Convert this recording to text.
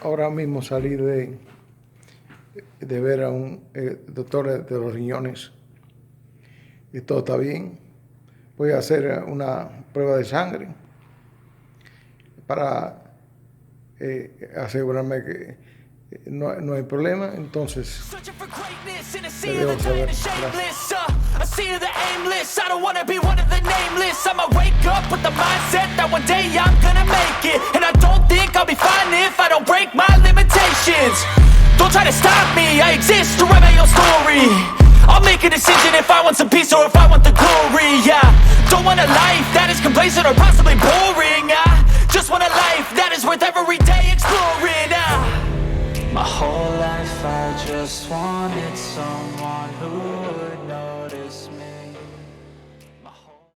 Ahora mismo salí de ver a un doctor de los riñones y todo está bien. Voy a hacer una prueba de sangre para asegurarme que no hay problema. Entonces, te dejo saber. Gracias. I see the aimless, I don't wanna be one of the nameless. I'ma wake up with the mindset that one day I'm gonna make it. And I don't think I'll be fine if I don't break my limitations. Don't try to stop me, I exist to write my own story. I'll make a decision if I want some peace or if I want the glory, yeah. Don't want a life that is complacent or possibly boring, I just want a life that is worth every day exploring, My whole life I just wanted someone who